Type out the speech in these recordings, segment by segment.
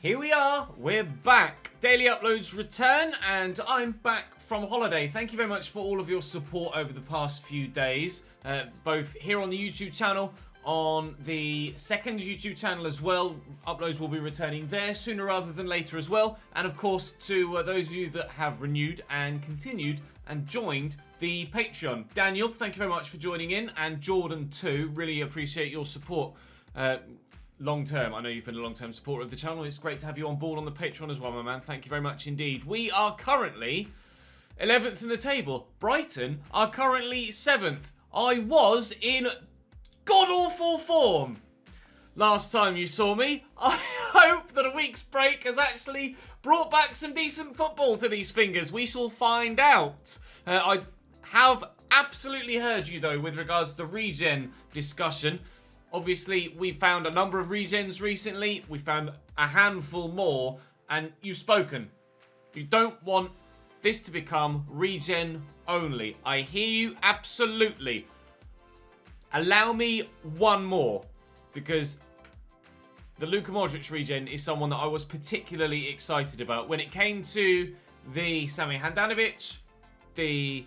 Here we are, we're back. Daily uploads return, and I'm back from holiday. Thank you very much for all of your support over the past few days, both here on the YouTube channel, on the second YouTube channel as well. Uploads will be returning there sooner rather than later as well, and of course to those of you that have renewed and continued and joined the Patreon. Daniel, thank you very much for joining in, and Jordan too. Really appreciate your support. Long term. I know you've been a long-term supporter of the channel. It's great to have you on board on the Patreon as well, my man. Thank you very much indeed. We are currently 11th in the table. Brighton are currently 7th. I was in god-awful form last time you saw me. I hope that a week's break has actually brought back some decent football to these fingers. We shall find out. I have absolutely heard you, though, with regards to the regen discussion. Obviously, we found a number of regens recently. We found a handful more, and you've spoken. You don't want this to become regen only. I hear you absolutely. Allow me one more, because the Luka Modric regen is someone that I was particularly excited about. When it came to the Sami Handanovic, the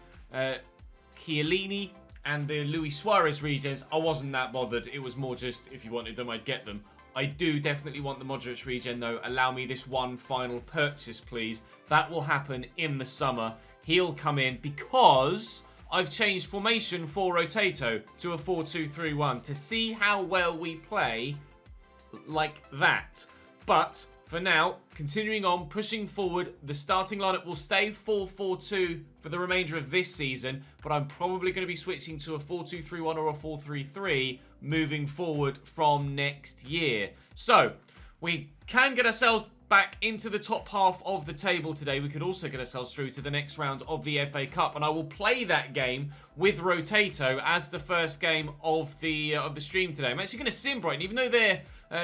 Chiellini, and the Luis Suarez regens, I wasn't that bothered. It was more just, if you wanted them, I'd get them. I do definitely want the Modric regen, though. Allow me this one final purchase, please. That will happen in the summer. He'll come in because I've changed formation for Rotato to a 4-2-3-1 to see how well we play like that. But for now, continuing on, pushing forward, the starting lineup will stay 4-4-2 for the remainder of this season, but I'm probably going to be switching to a 4-2-3-1 or a 4-3-3 moving forward from next year. So, we can get ourselves back into the top half of the table today. We could also get ourselves through to the next round of the FA Cup, and I will play that game with Rotato as the first game of the stream today. I'm actually going to sim Brighton, even though they're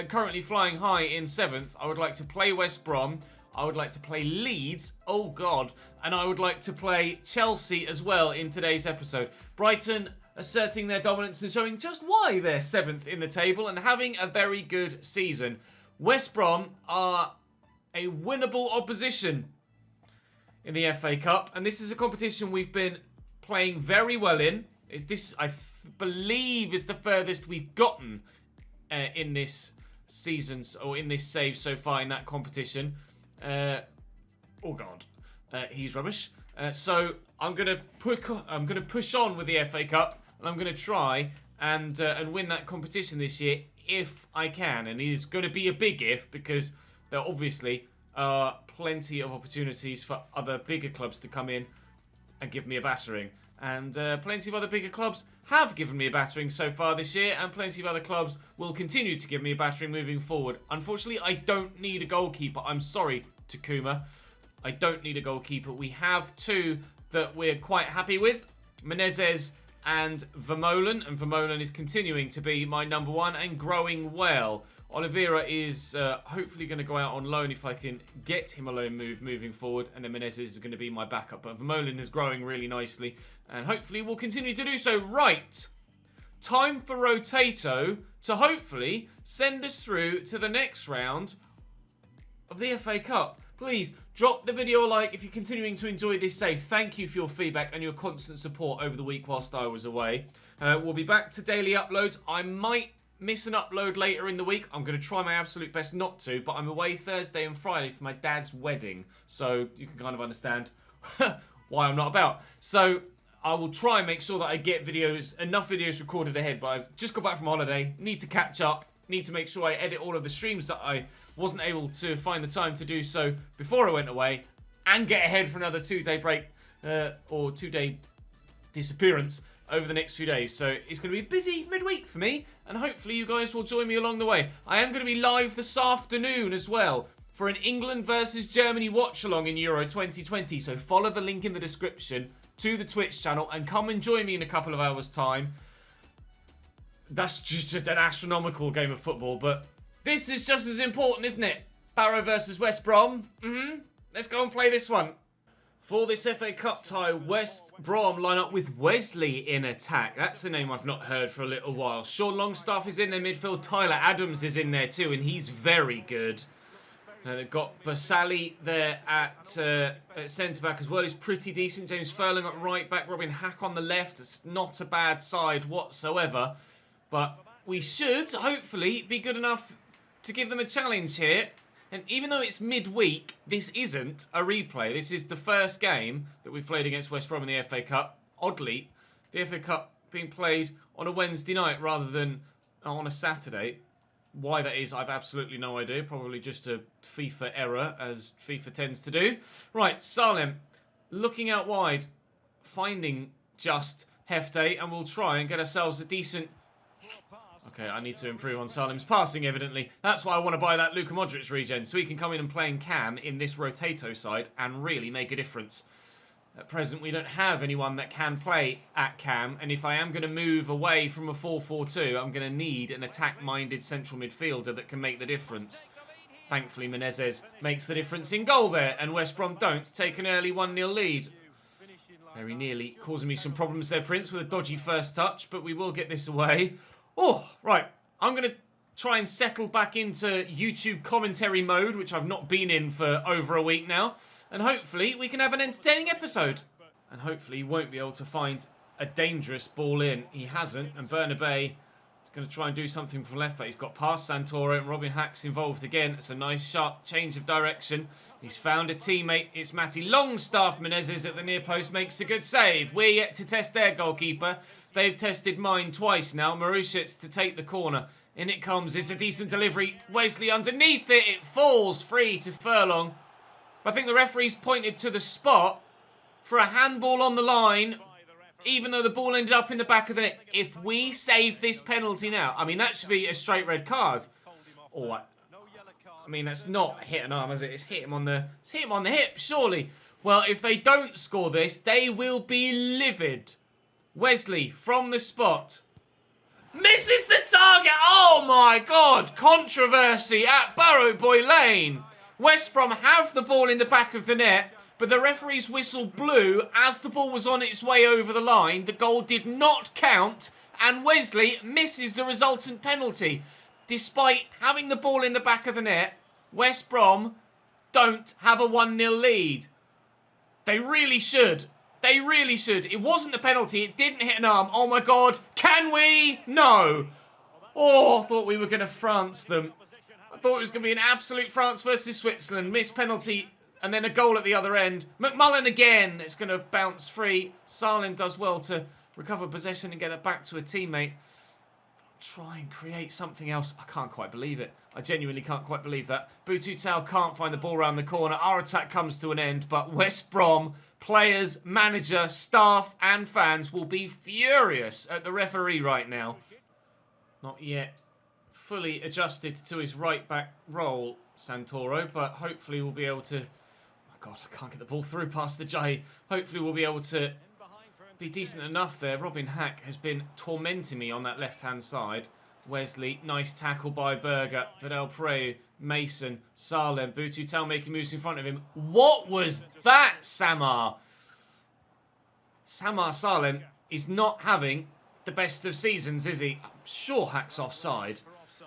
currently flying high in 7th. I would like to play West Brom. I would like to play Leeds. Oh, God. And I would like to play Chelsea as well in today's episode. Brighton asserting their dominance and showing just why they're 7th in the table and having a very good season. West Brom are a winnable opposition in the FA Cup. And this is a competition we've been playing very well in. I believe, is the furthest we've gotten in this season, or in this save so far in that competition. Oh God, he's rubbish. So I'm gonna push on with the FA Cup, and I'm gonna try and win that competition this year if I can. And it is going to be a big if, because there obviously are plenty of opportunities for other bigger clubs to come in and give me a battering. And plenty of other bigger clubs have given me a battering so far this year, and plenty of other clubs will continue to give me a battering moving forward. Unfortunately, I don't need a goalkeeper. I'm sorry, Takuma. I don't need a goalkeeper. We have two that we're quite happy with, Menezes and Vermeulen, and Vermeulen is continuing to be my number one and growing well. Oliveira is hopefully going to go out on loan if I can get him a loan move moving forward, and then Menezes is going to be my backup. But Vermeulen is growing really nicely, and hopefully will continue to do so. Right, time for Rotato to hopefully send us through to the next round of the FA Cup. Please drop the video a like if you're continuing to enjoy this save. Thank you for your feedback and your constant support over the week whilst I was away. We'll be back to daily uploads. I might miss an upload later in the week. I'm going to try my absolute best not to, but I'm away Thursday and Friday for my dad's wedding, so you can kind of understand why I'm not about. So I will try and make sure that I get enough videos recorded ahead, but I've just got back from holiday, need to catch up, need to make sure I edit all of the streams that I wasn't able to find the time to do so before I went away, and get ahead for another 2-day break, or 2-day disappearance over the next few days. So it's going to be a busy midweek for me, and hopefully you guys will join me along the way. I am going to be live this afternoon as well for an England versus Germany watch along in Euro 2020, so follow the link in the description to the Twitch channel and come and join me in a couple of hours time. That's just an astronomical game of football, but this is just as important, isn't it? Barrow versus West Brom. Let's go and play this one. For this FA Cup tie, West Brom line up with Wesley in attack. That's a name I've not heard for a little while. Sean Longstaff is in their midfield. Tyler Adams is in there too, and he's very good. They've got Basali there at centre-back as well. He's pretty decent. James Furlong at right-back. Robin Hack on the left. It's not a bad side whatsoever. But we should, hopefully, be good enough to give them a challenge here. And even though it's midweek, this isn't a replay. This is the first game that we've played against West Brom in the FA Cup. Oddly, the FA Cup being played on a Wednesday night rather than on a Saturday. Why that is, I've absolutely no idea. Probably just a FIFA error, as FIFA tends to do. Right, Salem, looking out wide, finding just Hefte, and we'll try and get ourselves a decent... Okay, I need to improve on Salem's passing, evidently. That's why I want to buy that Luka Modric regen, so he can come in and play in Cam in this Rotato side and really make a difference. At present, we don't have anyone that can play at Cam, and if I am going to move away from a 4-4-2, I'm going to need an attack-minded central midfielder that can make the difference. Thankfully, Menezes makes the difference in goal there, and West Brom don't take an early 1-0 lead. Very nearly causing me some problems there, Prince, with a dodgy first touch, but we will get this away. Oh, right. I'm going to try and settle back into YouTube commentary mode, which I've not been in for over a week now. And hopefully we can have an entertaining episode. And hopefully he won't be able to find a dangerous ball in. He hasn't. And Bernabé is going to try and do something from left back. He's got past Santoro and Robin Hack's involved again. It's a nice sharp change of direction. He's found a teammate. It's Matty Longstaff. Menezes at the near post makes a good save. We're yet to test their goalkeeper. They've tested mine twice now. Marusic to take the corner. In it comes. It's a decent delivery. Wesley underneath it. It falls free to Furlong. I think the referee's pointed to the spot for a handball on the line, even though the ball ended up in the back of the net. If we save this penalty now, I mean, that should be a straight red card. Oh, I mean, that's not hit an arm, is it? It's hit him on the hip, surely. Well, if they don't score this, they will be livid. Wesley from the spot. Misses the target. Oh, my God. Controversy at Barrow Boy Lane. West Brom have the ball in the back of the net, but the referee's whistle blew as the ball was on its way over the line. The goal did not count, and Wesley misses the resultant penalty. Despite having the ball in the back of the net, West Brom don't have a 1-0 lead. They really should. They really should. It wasn't a penalty. It didn't hit an arm. Oh, my God. Can we? No. Oh, I thought we were going to France them. I thought it was going to be an absolute France versus Switzerland. Missed penalty and then a goal at the other end. McMullen again. It's going to bounce free. Salem does well to recover possession and get it back to a teammate. Try and create something else. I can't quite believe it. I genuinely can't quite believe that. Bututau can't find the ball around the corner. Our attack comes to an end, but West Brom, players, manager, staff and fans will be furious at the referee right now. Not yet fully adjusted to his right-back role, Santoro, but hopefully we'll be able to... Oh my God, I can't get the ball through past the Jai. Hopefully we'll be able to be decent enough there. Robin Hack has been tormenting me on that left-hand side. Wesley, nice tackle by Berger. Vidal Preu, Mason, Salem, Bututau making moves in front of him. What was that, Samar? Samar Salem is not having the best of seasons, is he? I'm sure Hack's offside.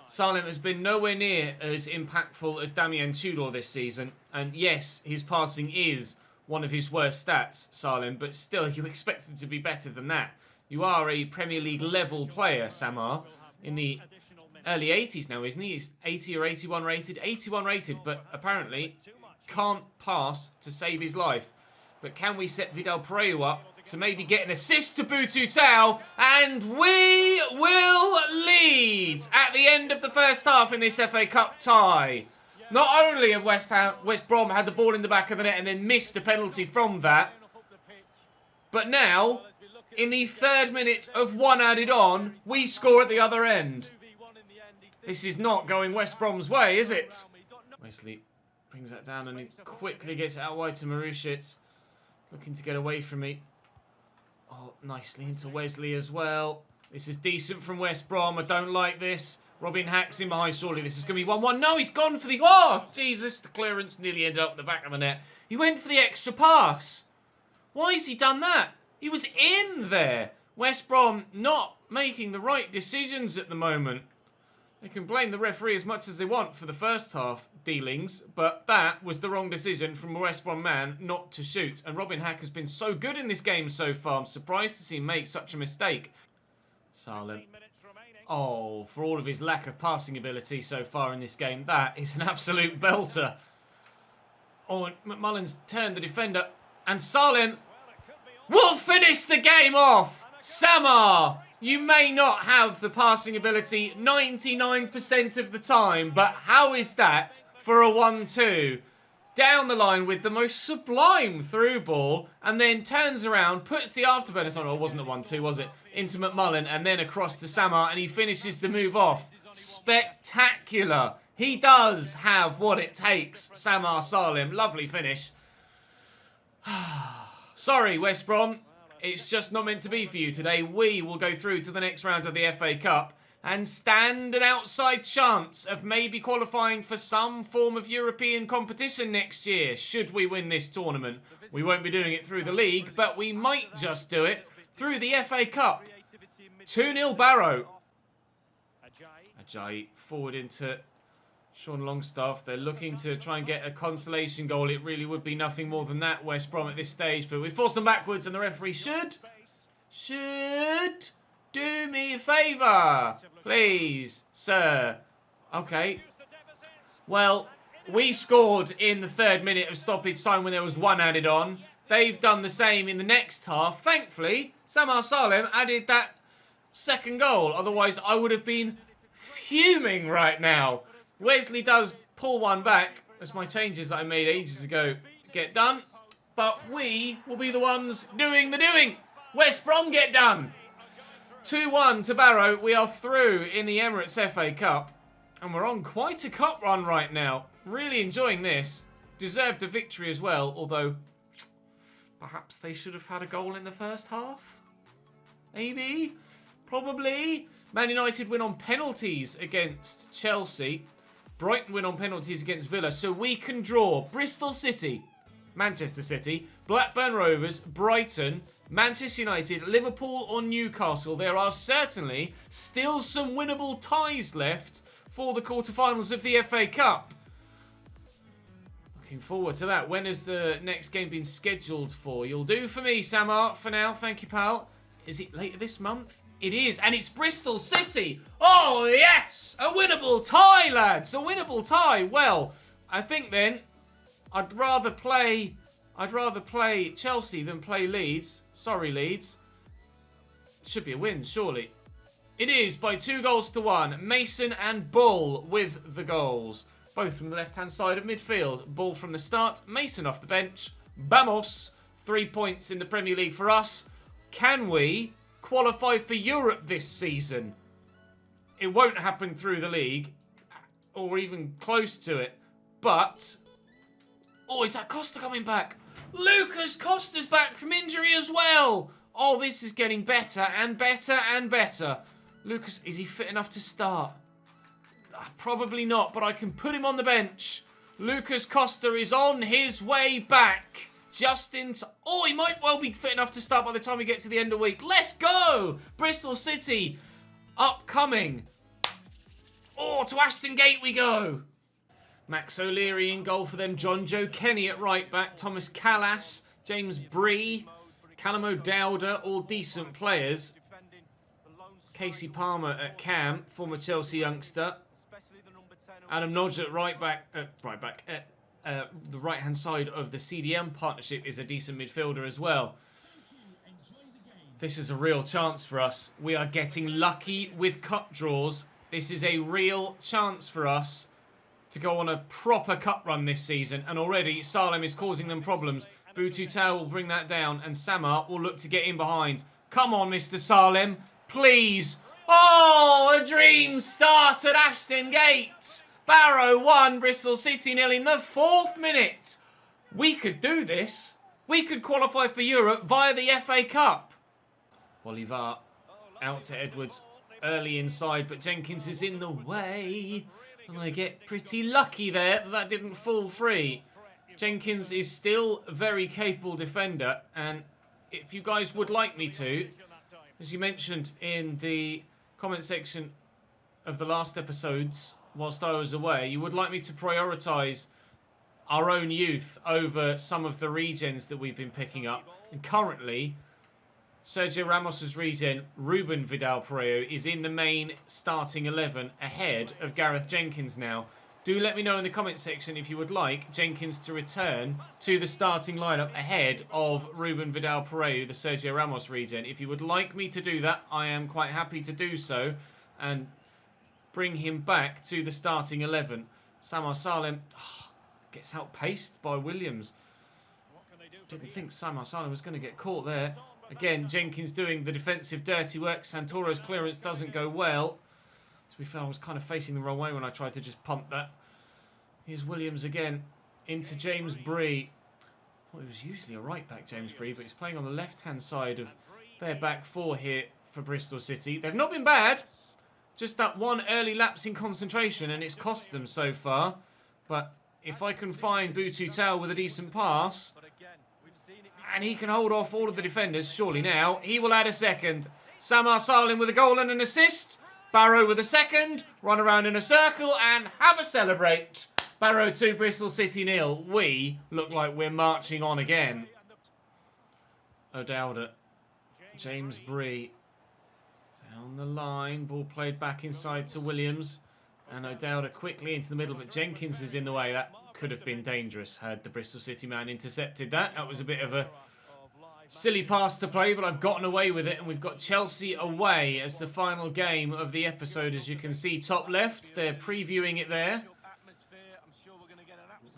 Salem has been nowhere near as impactful as Damien Tudor this season. And yes, his passing is one of his worst stats, Salem, but still you expect him to be better than that. You are a Premier League level player, Samar, in the early 80s now, isn't he? He's 80 or 81 rated. 81 rated, but apparently can't pass to save his life. But can we set Vidal Preu up to maybe get an assist to Bututau? And we will lead at the end of the first half in this FA Cup tie. Not only have West Brom had the ball in the back of the net and then missed a penalty from that, but now, in the 3rd minute of one added on, we score at the other end. This is not going West Brom's way, is it? Wesley brings that down and he quickly gets it out wide to Marusic. Looking to get away from me. Oh, nicely into Wesley as well. This is decent from West Brom. I don't like this. Robin Hack's in behind. Surely this is going to be 1-1. No, he's gone for the... Oh, Jesus. The clearance nearly ended up at the back of the net. He went for the extra pass. Why has he done that? He was in there. West Brom not making the right decisions at the moment. They can blame the referee as much as they want for the first half dealings, but that was the wrong decision from a West Brom man not to shoot. And Robin Hack has been so good in this game so far. I'm surprised to see him make such a mistake. Salem. Oh, for all of his lack of passing ability so far in this game, that is an absolute belter. Oh, and McMullen's turned the defender. And Salem will finish the game off. Samar, you may not have the passing ability 99% of the time, but how is that for a 1-2? Down the line with the most sublime through ball, and then turns around, puts the afterburners on. Oh, it wasn't a 1-2, was it? Into McMullen, and then across to Samar, and he finishes the move off. Spectacular. He does have what it takes, Samar Salim. Lovely finish. Sorry, West Brom. It's just not meant to be for you today. We will go through to the next round of the FA Cup and stand an outside chance of maybe qualifying for some form of European competition next year, should we win this tournament. We won't be doing it through the league, but we might just do it through the FA Cup. 2-0 Barrow. Ajayi forward into Sean Longstaff. They're looking to try and get a consolation goal. It really would be nothing more than that, West Brom, at this stage. But we force them backwards, and the referee should do me a favour. Please, sir. Okay. Well, we scored in the 3rd minute of stoppage time when there was 1 added on. They've done the same in the next half. Thankfully, Samar Salem added that 2nd goal. Otherwise, I would have been fuming right now. Wesley does pull one back, as my changes that I made ages ago get done. But we will be the ones doing the doing. West Brom get done. 2-1 to Barrow. We are through in the Emirates FA Cup. And we're on quite a cup run right now. Really enjoying this. Deserved a victory as well, although perhaps they should have had a goal in the first half. Maybe. Probably. Man United win on penalties against Chelsea. Brighton win on penalties against Villa, so we can draw Bristol City, Manchester City, Blackburn Rovers, Brighton, Manchester United, Liverpool or Newcastle. There are certainly still some winnable ties left for the quarterfinals of the FA Cup. Looking forward to that. When has the next game been scheduled for? You'll do for me, Samar, for now. Thank you, pal. Is it later this month? It is, and it's Bristol City. Oh, yes! A winnable tie, lads! A winnable tie. Well, I think then I'd rather play Chelsea than play Leeds. Sorry, Leeds. Should be a win, surely. It is by 2-1. Mason and Bull with the goals. Both from the left-hand side of midfield. Bull from the start, Mason off the bench. Vamos! 3 points in the Premier League for us. Can we qualify for Europe this season? It won't happen through the league, or even close to it, but... Oh, is that Costa coming back? Lucas Costa's back from injury as well! Oh, this is getting better and better and better. Lucas, is he fit enough to start? Probably not, but I can put him on the bench. Lucas Costa is on his way back. Just into... Oh, he might well be fit enough to start by the time we get to the end of the week. Let's go! Bristol City, upcoming. Oh, to Ashton Gate we go. Max O'Leary in goal for them. John Joe Kenny at right back. Thomas Callas, James Bree, Callum O'Dowda, all decent players. Casey Palmer at cam, former Chelsea youngster. Adam Nodge at right back. The right-hand side of the CDM partnership is a decent midfielder as well. This is a real chance for us. We are getting lucky with cup draws. This is a real chance for us to go on a proper cup run this season. And already, Salem is causing them problems. Butu Tau will bring that down, and Samar will look to get in behind. Come on, Mr. Salem. Please. Oh, a dream start at Ashton Gate. Barrow 1, Bristol City 0 in the 4th minute. We could do this. We could qualify for Europe via the FA Cup. Bolivar out to Edwards. Early inside, but Jenkins is in the way. And I get pretty lucky there that didn't fall free. Jenkins is still a very capable defender. And if you guys would like me to, as you mentioned in the comment section of the last episodes whilst I was away, you would like me to prioritise our own youth over some of the regens that we've been picking up. And currently, Sergio Ramos's regen, Ruben Vidal-Pereiro, is in the main starting 11 ahead of Gareth Jenkins now. Do let me know in the comment section if you would like Jenkins to return to the starting lineup ahead of Ruben Vidal-Pereiro, the Sergio Ramos regen. If you would like me to do that, I am quite happy to do so and bring him back to the starting 11. Samar Salem gets outpaced by Williams. Didn't think Samar Salem was going to get caught there. Again, Jenkins doing the defensive dirty work. Santoro's clearance doesn't go well. To be fair, I was kind of facing the wrong way when I tried to just pump that. Here's Williams again into James Bree. Well, he was usually a right back, James Bree, but he's playing on the left-hand side of their back four here for Bristol City. They've not been bad. Just that one early lapse in concentration, and it's cost them so far. But if I can find Boutou Tao with a decent pass, and he can hold off all of the defenders, surely now, he will add a second. Samar Salem with a goal and an assist. Barrow with a second. Run around in a circle and have a celebrate. Barrow 2, Bristol City 0. We look like we're marching on again. O'Dowda. James Bree. Down the line. Ball played back inside to Williams. And O'Dowda quickly into the middle, but Jenkins is in the way. That could have been dangerous had the Bristol City man intercepted that. That was a bit of a silly pass to play, but I've gotten away with it. And we've got Chelsea away as the final game of the episode. As you can see, top left, they're previewing it there.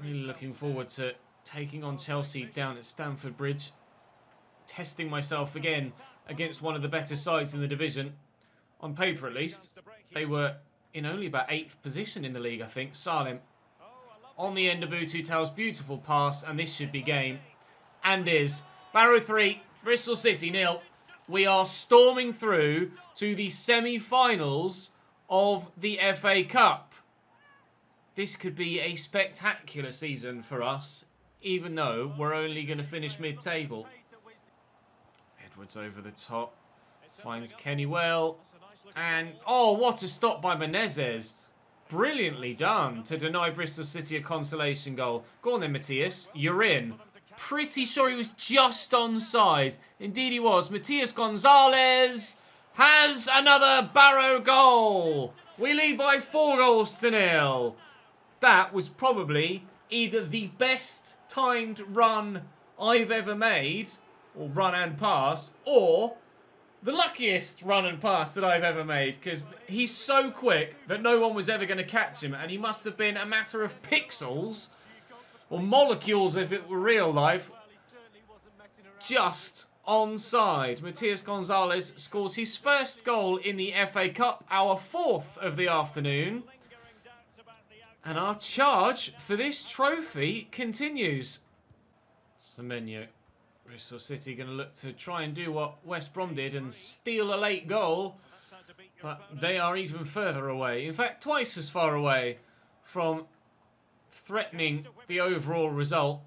Really looking forward to taking on Chelsea down at Stamford Bridge. Testing myself again against one of the better sides in the division. On paper, at least. They were in only about 8th position in the league, I think. Salem on the end of Boutou Tao's beautiful pass, and this should be game. And is. Barrow 3, Bristol City 0. We are storming through to the semi-finals of the FA Cup. This could be a spectacular season for us, even though we're only going to finish mid-table. Edwards over the top. Finds Kenny well. And, oh, what a stop by Menezes. Brilliantly done to deny Bristol City a consolation goal. Go on then, Matthias. You're in. Pretty sure he was just onside. Indeed he was. Matias Gonzalez has another Barrow goal. We lead by 4-0. That was probably either the best timed run I've ever made, or run and pass, or the luckiest run and pass that I've ever made, because he's so quick that no one was ever going to catch him, and he must have been a matter of pixels, or molecules if it were real life, just onside. Matias Gonzalez scores his first goal in the FA Cup, our 4th of the afternoon. And our charge for this trophy continues. Semenyo. Bristol City going to look to try and do what West Brom did and steal a late goal. But they are even further away. In fact, twice as far away from threatening the overall result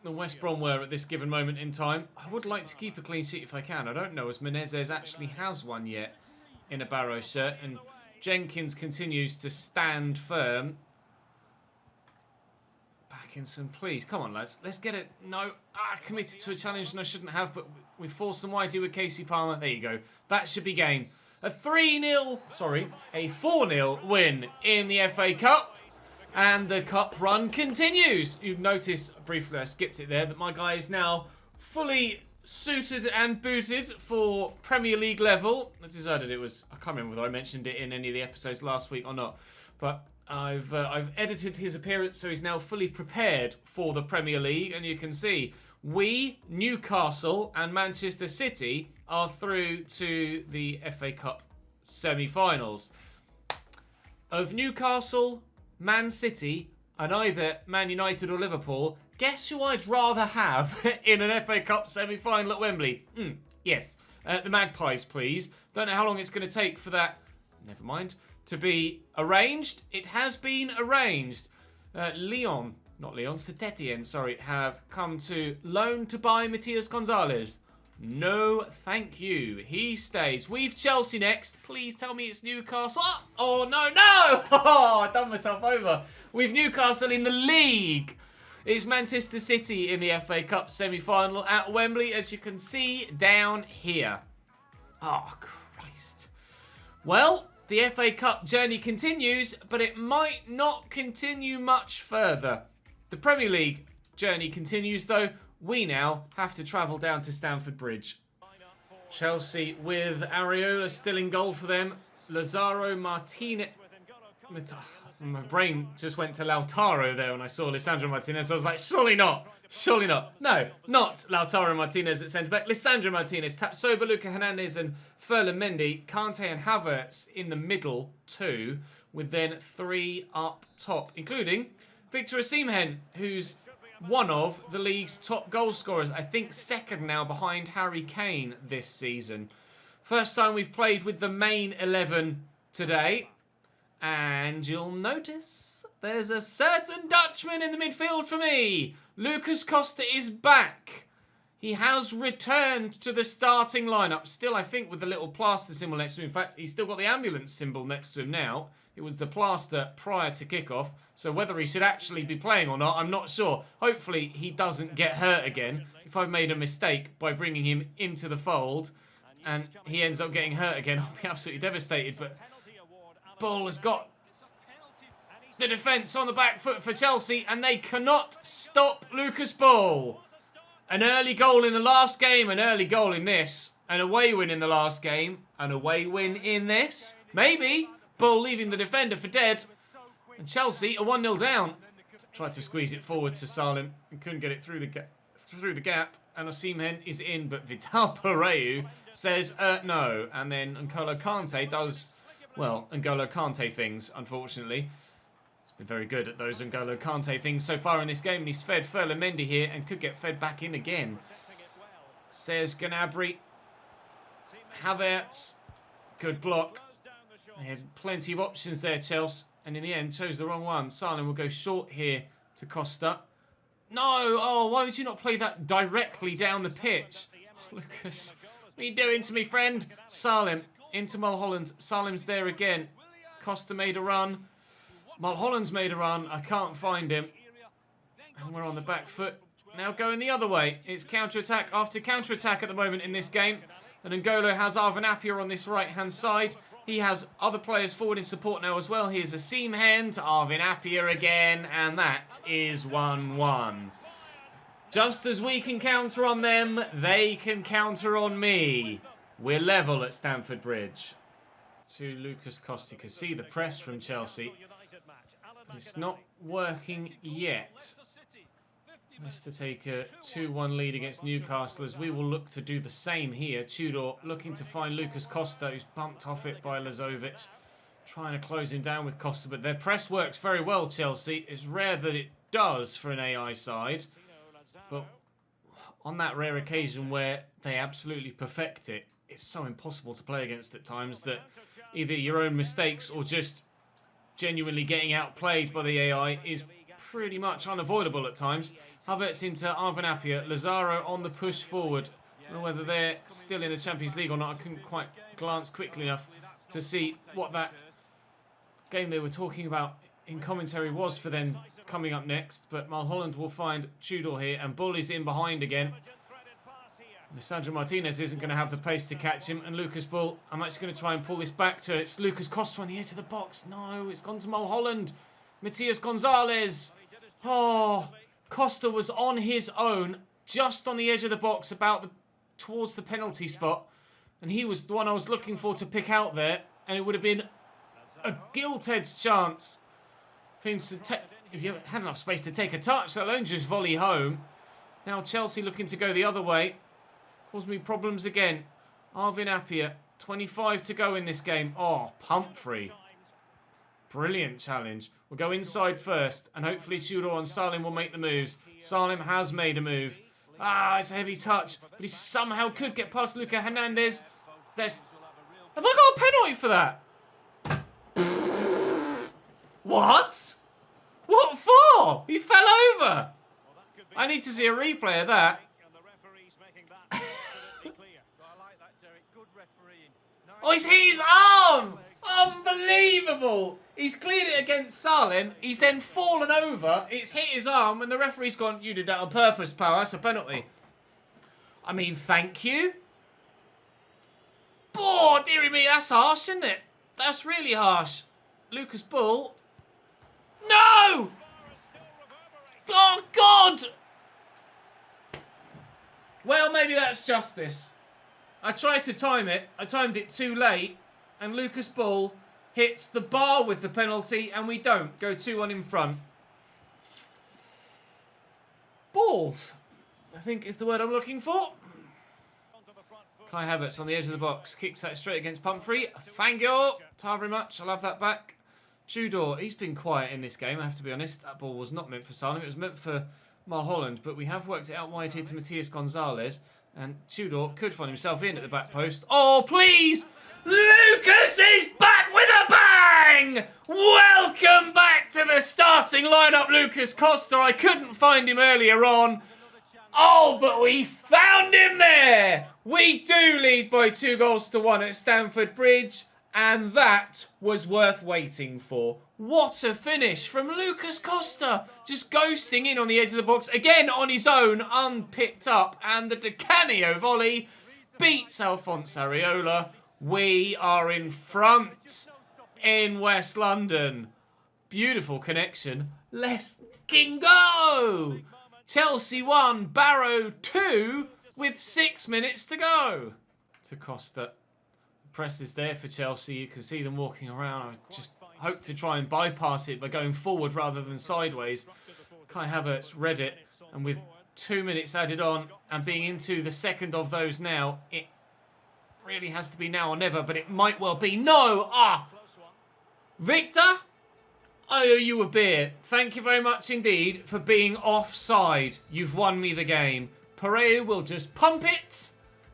than West Brom were at this given moment in time. I would like to keep a clean sheet if I can. I don't know as Menezes actually has one yet in a Barrow shirt. And Jenkins continues to stand firm. Parkinson, please. Come on, lads. Let's get it. No. Committed to a challenge and I shouldn't have, but we forced them wide here with Casey Palmer. There you go. That should be game. A 4-0 win in the FA Cup. And the cup run continues. You've noticed, briefly I skipped it there, that my guy is now fully suited and booted for Premier League level. I decided it was, I can't remember whether I mentioned it in any of the episodes last week or not, but I've edited his appearance so he's now fully prepared for the Premier League, and you can see we, Newcastle and Manchester City are through to the FA Cup semi-finals. Of Newcastle, Man City and either Man United or Liverpool, guess who I'd rather have in an FA Cup semi-final at Wembley? Yes, the Magpies, please. Don't know how long it's going to take for that, never mind, to be arranged. It has been arranged. Saint-Etienne, sorry, have come to loan to buy Matias Gonzalez. No, thank you. He stays. We've Chelsea next. Please tell me it's Newcastle. Oh, no, no! Oh, I done myself over. We've Newcastle in the league. It's Manchester City in the FA Cup semi-final at Wembley, as you can see down here. Oh, Christ. Well, the FA Cup journey continues, but it might not continue much further. The Premier League journey continues, though. We now have to travel down to Stamford Bridge. Chelsea with Areola still in goal for them. Lazaro Martinez. My brain just went to Lautaro there when I saw Lisandro Martinez. I was like, surely not. Surely not. No, not Lautaro Martinez at centre-back. Lisandro Martinez, Tapsoba, Luca Hernandez and Ferland Mendy. Kante and Havertz in the middle, two. With then three up top, including Victor Osimhen, who's one of the league's top goal scorers. I think second now behind Harry Kane this season. First time we've played with the main 11 today. And you'll notice there's a certain Dutchman in the midfield for me. Lucas Costa is back. He has returned to the starting lineup. Still, I think, with the little plaster symbol next to him. In fact, he's still got the ambulance symbol next to him now. It was the plaster prior to kickoff. So whether he should actually be playing or not, I'm not sure. Hopefully, he doesn't get hurt again. If I've made a mistake by bringing him into the fold and he ends up getting hurt again, I'll be absolutely devastated. But Ball has got the defence on the back foot for Chelsea, and they cannot stop Lucas Ball. An early goal in the last game, an early goal in this, an away win in the last game, an away win in this. Maybe Ball leaving the defender for dead, and Chelsea are 1-0 down. Tried to squeeze it forward to Salim and couldn't get it through the gap. And Osimhen is in, but Vital Pereira says no. And then N'Golo Kante does, well, N'Golo Kante things, unfortunately. He's been very good at those N'Golo Kante things so far in this game. And he's fed Ferland Mendy here and could get fed back in again. Says Gnabry. Havertz. Good block. They had plenty of options there, Chelsea. And in the end, chose the wrong one. Salim will go short here to Costa. No! Oh, why would you not play that directly down the pitch? Oh, Lucas, what are you doing to me, friend? Salim into Mulholland. Salim's there again. Costa made a run. Mulholland's made a run. I can't find him. And we're on the back foot. Now going the other way. It's counter-attack after counter-attack at the moment in this game. And N'Golo has Arvin Appiah on this right-hand side. He has other players forward in support now as well. Here's Osimhen to Arvin Appiah again. And that is 1-1. Just as we can counter on them, they can counter on me. We're level at Stamford Bridge. To Lucas Costa. You can see the press from Chelsea. But it's not working yet. Nice to take a 2-1 lead against Newcastle, as we will look to do the same here. Tudor looking to find Lucas Costa, who's bumped off it by Lazovic. Trying to close him down with Costa, but their press works very well, Chelsea. It's rare that it does for an AI side. But on that rare occasion where they absolutely perfect it, it's so impossible to play against at times that either your own mistakes or just genuinely getting outplayed by the AI is pretty much unavoidable at times. Havertz into Arvin Appiah. Lazaro on the push forward. I don't know whether they're still in the Champions League or not. I couldn't quite glance quickly enough to see what that game they were talking about in commentary was for them coming up next. But Mulholland will find Tudor here, and Bull is in behind again. Lisandro Martinez isn't going to have the pace to catch him, and Lucas Bull, I'm actually going to try and pull this back to it's Lucas Costa on the edge of the box. No, it's gone to Mulholland. Matias Gonzalez. Oh, Costa was on his own, just on the edge of the box, towards the penalty spot, and he was the one I was looking for to pick out there, and it would have been a gilt-edged chance for him to take, if you had enough space to take a touch, let alone just volley home. Now Chelsea looking to go the other way. Caused me problems again. Arvin Appiah, 25 to go in this game. Oh, pump free. Brilliant challenge. We'll go inside first, and hopefully Tudor and Salim will make the moves. Salim has made a move. Ah, it's a heavy touch, but he somehow could get past Luca Hernandez. Have I got a penalty for that? What? What for? He fell over. I need to see a replay of that. Oh, he's hit his arm! Unbelievable! He's cleared it against Salem. He's then fallen over. It's hit his arm, and the referee's gone, you did that on purpose, pal. That's a penalty. I mean, thank you. Oh, dearie me, that's harsh, isn't it? That's really harsh. Lucas Bull. No! Oh, God! Well, maybe that's justice. I tried to time it. I timed it too late. And Lucas Bull hits the bar with the penalty, and we don't. Go 2-1 in front. Balls, I think is the word I'm looking for. Kai Havertz on the edge of the box. Kicks that straight against Pumphrey. Thank you. Ta very much. I'll have that back. Tudor, he's been quiet in this game, I have to be honest. That ball was not meant for Salem. It was meant for Mulholland, but we have worked it out wide here to Matias Gonzalez. And Tudor could find himself in at the back post. Oh, please! Lucas is back with a bang! Welcome back to the starting lineup, Lucas Costa. I couldn't find him earlier on. Oh, but we found him there! We do lead by 2-1 at Stamford Bridge, and that was worth waiting for. What a finish from Lucas Costa! Just ghosting in on the edge of the box, again on his own, unpicked up, and the Di Canio volley beats Alphonse Areola. We are in front in West London. Beautiful connection. Let's go! Chelsea 1, Barrow 2 with 6 minutes to go. To Costa. The press is there for Chelsea. You can see them walking around. I just hope to try and bypass it by going forward rather than sideways. Kai Havertz read it, and with 2 minutes added on and being into the second of those now, it really has to be now or never, but it might well be. No! Victor? I owe you a beer. Thank you very much indeed for being offside. You've won me the game. Pereira will just pump it,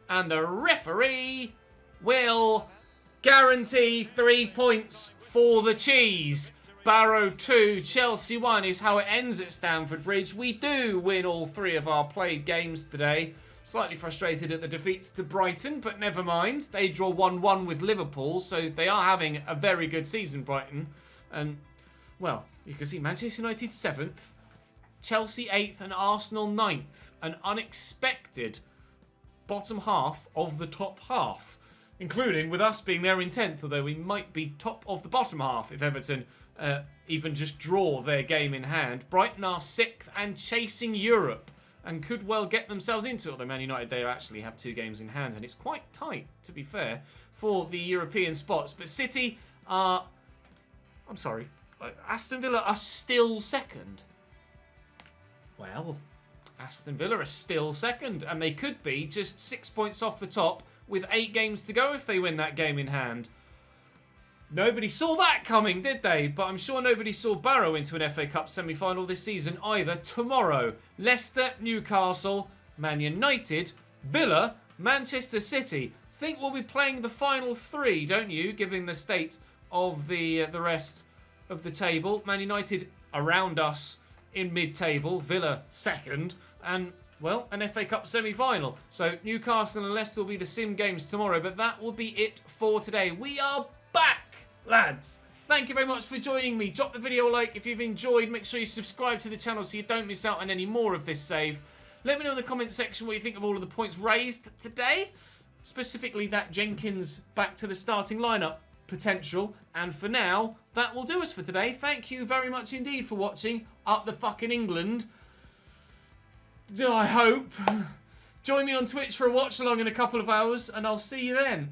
and the referee will guarantee 3 points for the cheese. Barrow 2, Chelsea 1 is how it ends at Stamford Bridge. We do win all 3 of our played games today. Slightly frustrated at the defeats to Brighton, but never mind. They draw 1-1 with Liverpool, so they are having a very good season, Brighton. And, well, you can see Manchester United 7th, Chelsea 8th, and Arsenal 9th. An unexpected bottom half of the top half, including with us being there in 10th, although we might be top of the bottom half if Everton even just draw their game in hand. Brighton are 6th and chasing Europe, and could well get themselves into it. Although Man United, they actually have 2 games in hand, and it's quite tight, to be fair, for the European spots. But City are... I'm sorry. Aston Villa are still second. Well, Aston Villa are still second, and they could be just 6 points off the top with 8 games to go if they win that game in hand. Nobody saw that coming, did they? But I'm sure nobody saw Barrow into an FA Cup semi-final this season either. Tomorrow, Leicester, Newcastle, Man United, Villa, Manchester City. Think we'll be playing the final 3, don't you? Given the state of the rest of the table. Man United around us in mid-table. Villa second. And, well, an FA Cup semi-final. So Newcastle and Leicester will be the sim games tomorrow. But that will be it for today. We are back, lads. Thank you very much for joining me. Drop the video a like if you've enjoyed. Make sure you subscribe to the channel so you don't miss out on any more of this save. Let me know in the comment section what you think of all of the points raised today. Specifically that Jenkins back to the starting lineup potential. And for now, that will do us for today. Thank you very much indeed for watching. Up the fucking England. I hope. Join me on Twitch for a watch along in a couple of hours, and I'll see you then.